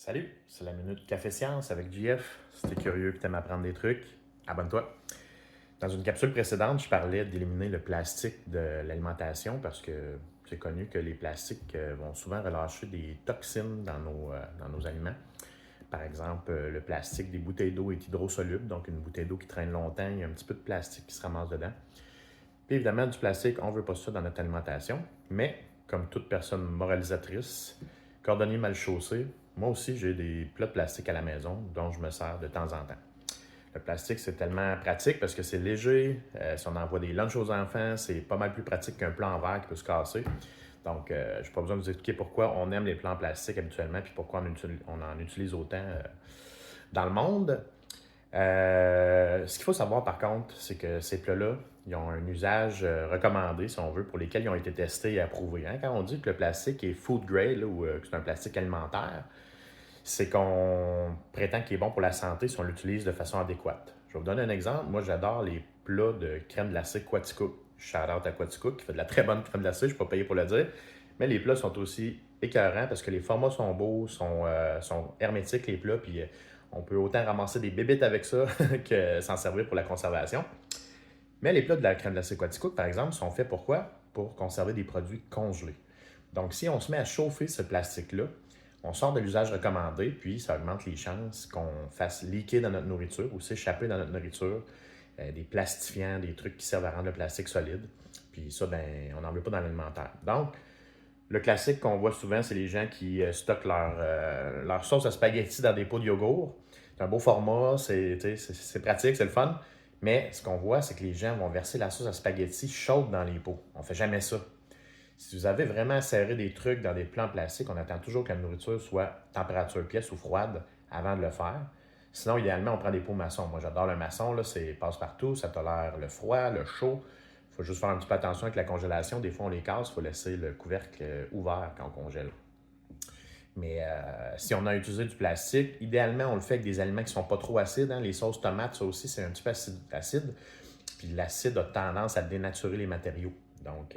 Salut, c'est la Minute Café Science avec JF. Si t'es curieux et que t'aimes apprendre des trucs, abonne-toi. Dans une capsule précédente, je parlais d'éliminer le plastique de l'alimentation parce que c'est connu que les plastiques vont souvent relâcher des toxines dans nos aliments. Par exemple, le plastique des bouteilles d'eau est hydrosoluble, donc une bouteille d'eau qui traîne longtemps, il y a un petit peu de plastique qui se ramasse dedans. Puis évidemment, du plastique, on ne veut pas ça dans notre alimentation, mais comme toute personne moralisatrice, cordonnier mal chaussé, moi aussi j'ai des plats de plastique à la maison dont je me sers de temps en temps. Le plastique, c'est tellement pratique parce que c'est léger. Si on envoie des lunchs aux enfants, c'est pas mal plus pratique qu'un plat en verre qui peut se casser. Donc, je n'ai pas besoin de vous expliquer pourquoi on aime les plats en plastique habituellement puis pourquoi on en utilise autant dans le monde. Ce qu'il faut savoir par contre, c'est que ces plats-là, ils ont un usage recommandé, si on veut, pour lesquels ils ont été testés et approuvés. Hein? Quand on dit que le plastique est food grade là, ou que c'est un plastique alimentaire, c'est qu'on prétend qu'il est bon pour la santé si on l'utilise de façon adéquate. Je vais vous donner un exemple. Moi, j'adore les plats de crème glacée Quaticook. Shout-out à Quaticook, qui fait de la très bonne crème glacée, je ne suis pas payé pour le dire. Mais les plats sont aussi écœurants parce que les formats sont beaux, sont hermétiques, les plats, puis on peut autant ramasser des bébites avec ça que s'en servir pour la conservation. Mais les plats de la crème glacée Quaticook, par exemple, sont faits pour quoi? Pour conserver des produits congelés. Donc, si on se met à chauffer ce plastique-là, on sort de l'usage recommandé, puis ça augmente les chances qu'on fasse leaker dans notre nourriture ou s'échapper dans notre nourriture des plastifiants, des trucs qui servent à rendre le plastique solide. Puis ça, ben, on n'en veut pas dans l'alimentaire. Donc, le classique qu'on voit souvent, c'est les gens qui stockent leur sauce à spaghetti dans des pots de yogourt. C'est un beau format, c'est pratique, c'est le fun. Mais ce qu'on voit, c'est que les gens vont verser la sauce à spaghetti chaude dans les pots. On ne fait jamais ça. Si vous avez vraiment serré des trucs dans des plans plastiques, on attend toujours que la nourriture soit température pièce ou froide avant de le faire. Sinon, idéalement, on prend des pots maçons. Moi, j'adore le maçon, là, c'est passe-partout, ça tolère le froid, le chaud. Il faut juste faire un petit peu attention avec la congélation. Des fois, on les casse, il faut laisser le couvercle ouvert quand on congèle. Mais si on a utilisé du plastique, idéalement, on le fait avec des aliments qui ne sont pas trop acides. Hein. Les sauces tomates, ça aussi, c'est un petit peu acide. Puis l'acide a tendance à dénaturer les matériaux. Donc,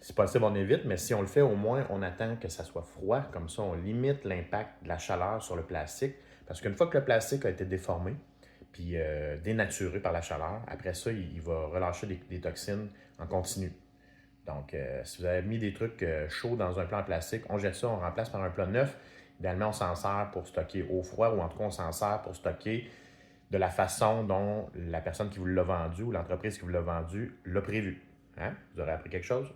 si possible, on évite, mais si on le fait, au moins, on attend que ça soit froid. Comme ça, on limite l'impact de la chaleur sur le plastique. Parce qu'une fois que le plastique a été déformé, puis dénaturé par la chaleur, après ça, il va relâcher des toxines en continu. Donc, si vous avez mis des trucs chauds dans un plat en plastique, on jette ça, on remplace par un plat neuf. Idéalement, on s'en sert pour stocker au froid ou en tout cas, on s'en sert pour stocker de la façon dont la personne qui vous l'a vendu ou l'entreprise qui vous l'a vendu l'a prévu. Hein? Vous aurez appris quelque chose?